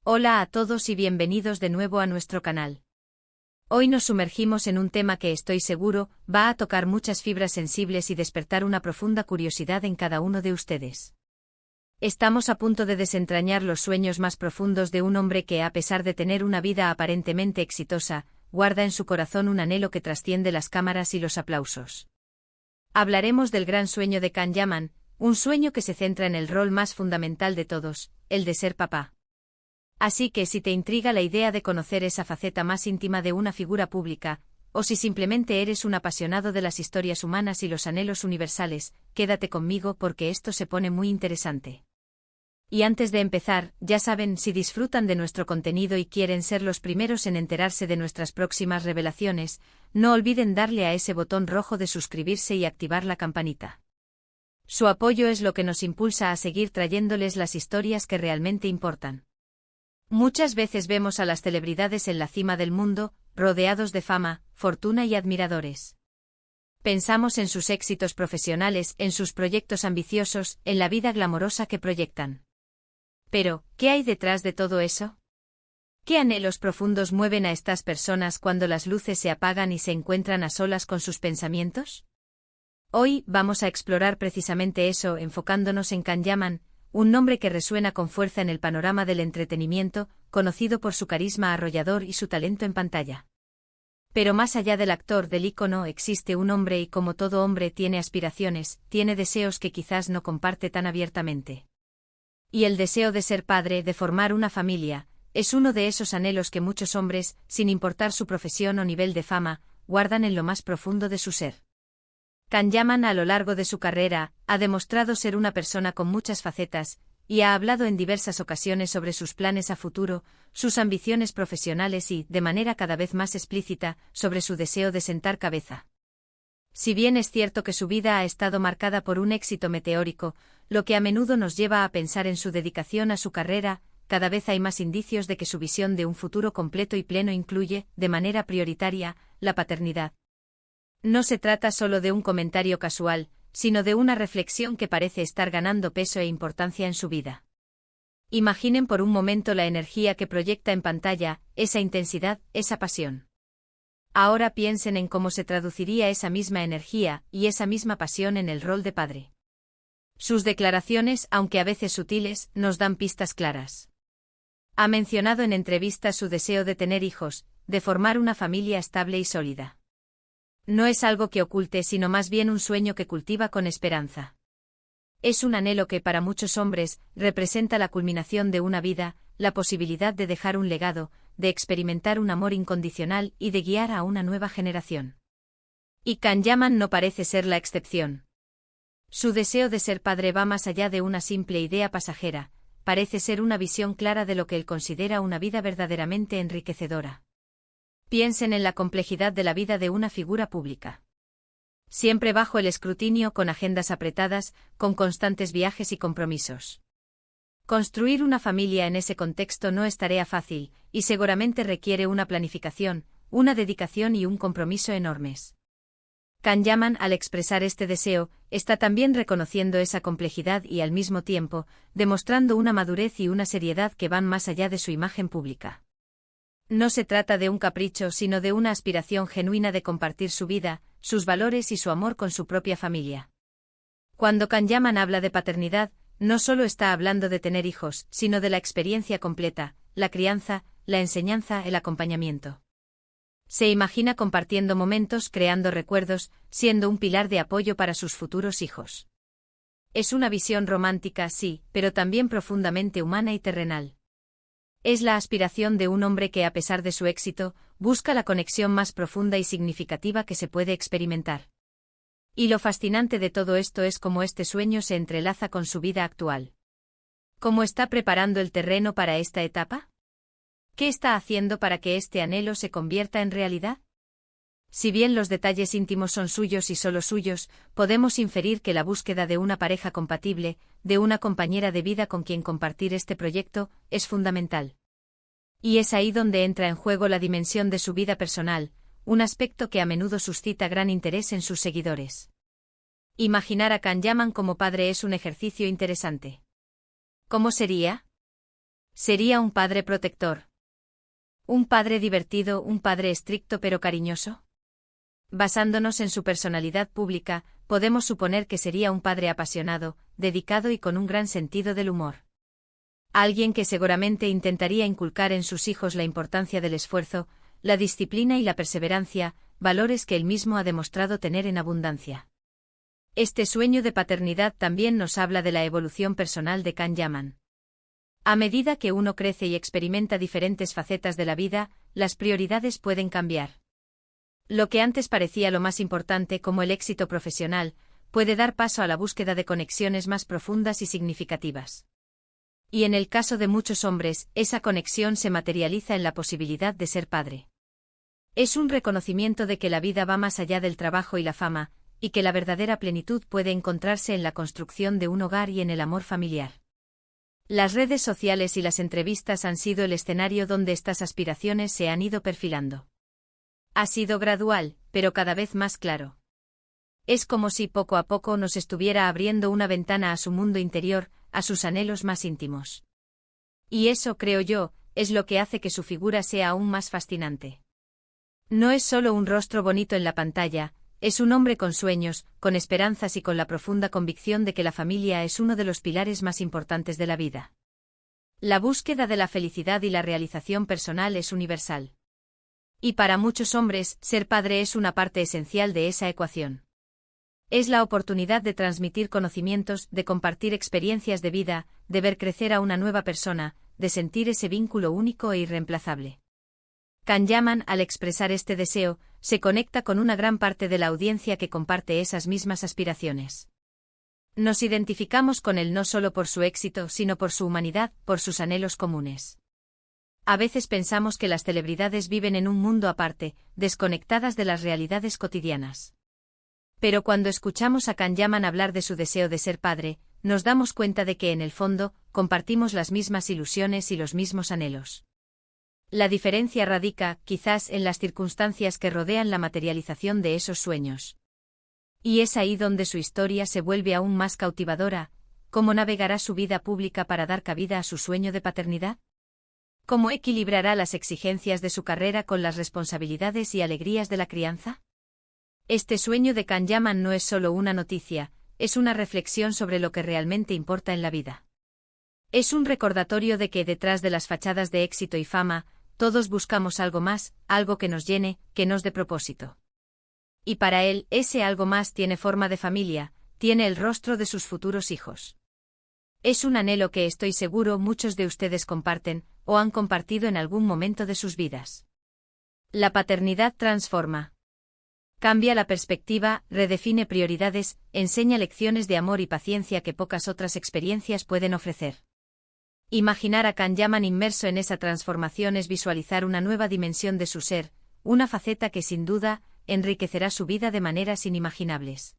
Hola a todos y bienvenidos de nuevo a nuestro canal. Hoy nos sumergimos en un tema que estoy seguro va a tocar muchas fibras sensibles y despertar una profunda curiosidad en cada uno de ustedes. Estamos a punto de desentrañar los sueños más profundos de un hombre que, a pesar de tener una vida aparentemente exitosa, guarda en su corazón un anhelo que trasciende las cámaras y los aplausos. Hablaremos del gran sueño de Can Yaman, un sueño que se centra en el rol más fundamental de todos, el de ser papá. Así que si te intriga la idea de conocer esa faceta más íntima de una figura pública, o si simplemente eres un apasionado de las historias humanas y los anhelos universales, quédate conmigo porque esto se pone muy interesante. Y antes de empezar, ya saben, si disfrutan de nuestro contenido y quieren ser los primeros en enterarse de nuestras próximas revelaciones, no olviden darle a ese botón rojo de suscribirse y activar la campanita. Su apoyo es lo que nos impulsa a seguir trayéndoles las historias que realmente importan. Muchas veces vemos a las celebridades en la cima del mundo, rodeados de fama, fortuna y admiradores. Pensamos en sus éxitos profesionales, en sus proyectos ambiciosos, en la vida glamorosa que proyectan. Pero, ¿qué hay detrás de todo eso? ¿Qué anhelos profundos mueven a estas personas cuando las luces se apagan y se encuentran a solas con sus pensamientos? Hoy vamos a explorar precisamente eso, enfocándonos en Can Yaman, un nombre que resuena con fuerza en el panorama del entretenimiento, conocido por su carisma arrollador y su talento en pantalla. Pero más allá del actor, del ícono, existe un hombre y como todo hombre tiene aspiraciones, tiene deseos que quizás no comparte tan abiertamente. Y el deseo de ser padre, de formar una familia, es uno de esos anhelos que muchos hombres, sin importar su profesión o nivel de fama, guardan en lo más profundo de su ser. Can Yaman a lo largo de su carrera, ha demostrado ser una persona con muchas facetas, y ha hablado en diversas ocasiones sobre sus planes a futuro, sus ambiciones profesionales y, de manera cada vez más explícita, sobre su deseo de sentar cabeza. Si bien es cierto que su vida ha estado marcada por un éxito meteórico, lo que a menudo nos lleva a pensar en su dedicación a su carrera, cada vez hay más indicios de que su visión de un futuro completo y pleno incluye, de manera prioritaria, la paternidad. No se trata solo de un comentario casual, sino de una reflexión que parece estar ganando peso e importancia en su vida. Imaginen por un momento la energía que proyecta en pantalla, esa intensidad, esa pasión. Ahora piensen en cómo se traduciría esa misma energía y esa misma pasión en el rol de padre. Sus declaraciones, aunque a veces sutiles, nos dan pistas claras. Ha mencionado en entrevistas su deseo de tener hijos, de formar una familia estable y sólida. No es algo que oculte, sino más bien un sueño que cultiva con esperanza. Es un anhelo que para muchos hombres representa la culminación de una vida, la posibilidad de dejar un legado, de experimentar un amor incondicional y de guiar a una nueva generación. Y Can Yaman no parece ser la excepción. Su deseo de ser padre va más allá de una simple idea pasajera, parece ser una visión clara de lo que él considera una vida verdaderamente enriquecedora. Piensen en la complejidad de la vida de una figura pública. Siempre bajo el escrutinio, con agendas apretadas, con constantes viajes y compromisos. Construir una familia en ese contexto no es tarea fácil, y seguramente requiere una planificación, una dedicación y un compromiso enormes. Can Yaman, al expresar este deseo, está también reconociendo esa complejidad y al mismo tiempo, demostrando una madurez y una seriedad que van más allá de su imagen pública. No se trata de un capricho, sino de una aspiración genuina de compartir su vida, sus valores y su amor con su propia familia. Cuando Can Yaman habla de paternidad, no solo está hablando de tener hijos, sino de la experiencia completa, la crianza, la enseñanza, el acompañamiento. Se imagina compartiendo momentos, creando recuerdos, siendo un pilar de apoyo para sus futuros hijos. Es una visión romántica, sí, pero también profundamente humana y terrenal. Es la aspiración de un hombre que, a pesar de su éxito, busca la conexión más profunda y significativa que se puede experimentar. Y lo fascinante de todo esto es cómo este sueño se entrelaza con su vida actual. ¿Cómo está preparando el terreno para esta etapa? ¿Qué está haciendo para que este anhelo se convierta en realidad? Si bien los detalles íntimos son suyos y solo suyos, podemos inferir que la búsqueda de una pareja compatible, de una compañera de vida con quien compartir este proyecto, es fundamental. Y es ahí donde entra en juego la dimensión de su vida personal, un aspecto que a menudo suscita gran interés en sus seguidores. Imaginar a Can Yaman como padre es un ejercicio interesante. ¿Cómo sería? Sería un padre protector. Un padre divertido, un padre estricto pero cariñoso. Basándonos en su personalidad pública, podemos suponer que sería un padre apasionado, dedicado y con un gran sentido del humor. Alguien que seguramente intentaría inculcar en sus hijos la importancia del esfuerzo, la disciplina y la perseverancia, valores que él mismo ha demostrado tener en abundancia. Este sueño de paternidad también nos habla de la evolución personal de Can Yaman. A medida que uno crece y experimenta diferentes facetas de la vida, las prioridades pueden cambiar. Lo que antes parecía lo más importante, como el éxito profesional, puede dar paso a la búsqueda de conexiones más profundas y significativas. Y en el caso de muchos hombres, esa conexión se materializa en la posibilidad de ser padre. Es un reconocimiento de que la vida va más allá del trabajo y la fama, y que la verdadera plenitud puede encontrarse en la construcción de un hogar y en el amor familiar. Las redes sociales y las entrevistas han sido el escenario donde estas aspiraciones se han ido perfilando. Ha sido gradual, pero cada vez más claro. Es como si poco a poco nos estuviera abriendo una ventana a su mundo interior, a sus anhelos más íntimos. Y eso, creo yo, es lo que hace que su figura sea aún más fascinante. No es solo un rostro bonito en la pantalla, es un hombre con sueños, con esperanzas y con la profunda convicción de que la familia es uno de los pilares más importantes de la vida. La búsqueda de la felicidad y la realización personal es universal. Y para muchos hombres, ser padre es una parte esencial de esa ecuación. Es la oportunidad de transmitir conocimientos, de compartir experiencias de vida, de ver crecer a una nueva persona, de sentir ese vínculo único e irreemplazable. Can Yaman, al expresar este deseo, se conecta con una gran parte de la audiencia que comparte esas mismas aspiraciones. Nos identificamos con él no solo por su éxito, sino por su humanidad, por sus anhelos comunes. A veces pensamos que las celebridades viven en un mundo aparte, desconectadas de las realidades cotidianas. Pero cuando escuchamos a Can Yaman hablar de su deseo de ser padre, nos damos cuenta de que en el fondo, compartimos las mismas ilusiones y los mismos anhelos. La diferencia radica, quizás, en las circunstancias que rodean la materialización de esos sueños. Y es ahí donde su historia se vuelve aún más cautivadora. ¿Cómo navegará su vida pública para dar cabida a su sueño de paternidad? ¿Cómo equilibrará las exigencias de su carrera con las responsabilidades y alegrías de la crianza? Este sueño de Can Yaman no es solo una noticia, es una reflexión sobre lo que realmente importa en la vida. Es un recordatorio de que detrás de las fachadas de éxito y fama, todos buscamos algo más, algo que nos llene, que nos dé propósito. Y para él, ese algo más tiene forma de familia, tiene el rostro de sus futuros hijos. Es un anhelo que estoy seguro muchos de ustedes comparten, o han compartido en algún momento de sus vidas. La paternidad transforma. Cambia la perspectiva, redefine prioridades, enseña lecciones de amor y paciencia que pocas otras experiencias pueden ofrecer. Imaginar a Can Yaman inmerso en esa transformación es visualizar una nueva dimensión de su ser, una faceta que sin duda enriquecerá su vida de maneras inimaginables.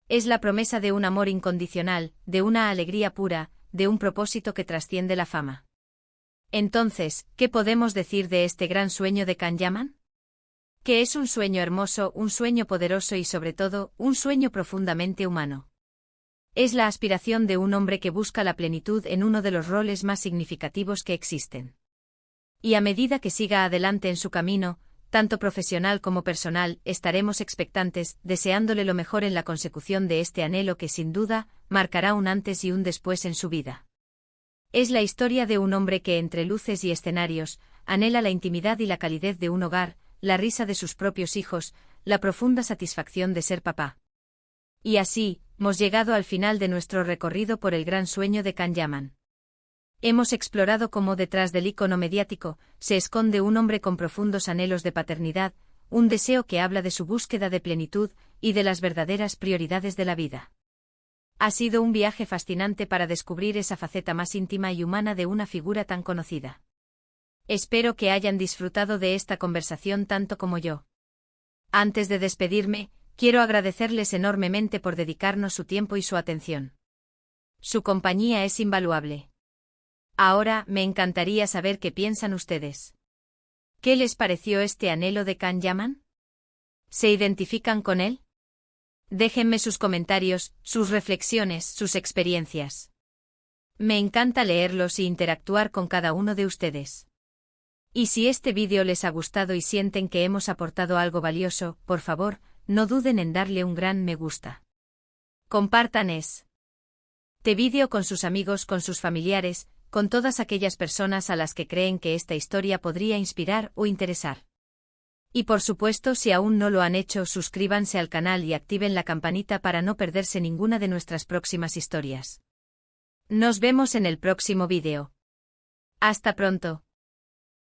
Es la promesa de un amor incondicional, de una alegría pura, de un propósito que trasciende la fama. Entonces, ¿qué podemos decir de este gran sueño de Can Yaman? Que es un sueño hermoso, un sueño poderoso y sobre todo, un sueño profundamente humano. Es la aspiración de un hombre que busca la plenitud en uno de los roles más significativos que existen. Y a medida que siga adelante en su camino, tanto profesional como personal, estaremos expectantes, deseándole lo mejor en la consecución de este anhelo que sin duda, marcará un antes y un después en su vida. Es la historia de un hombre que entre luces y escenarios, anhela la intimidad y la calidez de un hogar, la risa de sus propios hijos, la profunda satisfacción de ser papá. Y así, hemos llegado al final de nuestro recorrido por el gran sueño de Can Yaman. Hemos explorado cómo detrás del icono mediático se esconde un hombre con profundos anhelos de paternidad, un deseo que habla de su búsqueda de plenitud y de las verdaderas prioridades de la vida. Ha sido un viaje fascinante para descubrir esa faceta más íntima y humana de una figura tan conocida. Espero que hayan disfrutado de esta conversación tanto como yo. Antes de despedirme, quiero agradecerles enormemente por dedicarnos su tiempo y su atención. Su compañía es invaluable. Ahora, me encantaría saber qué piensan ustedes. ¿Qué les pareció este anhelo de Can Yaman? ¿Se identifican con él? Déjenme sus comentarios, sus reflexiones, sus experiencias. Me encanta leerlos y interactuar con cada uno de ustedes. Y si este vídeo les ha gustado y sienten que hemos aportado algo valioso, por favor, no duden en darle un gran me gusta. Compartan este vídeo con sus amigos, con sus familiares, con todas aquellas personas a las que creen que esta historia podría inspirar o interesar. Y por supuesto, si aún no lo han hecho, suscríbanse al canal y activen la campanita para no perderse ninguna de nuestras próximas historias. Nos vemos en el próximo vídeo. Hasta pronto.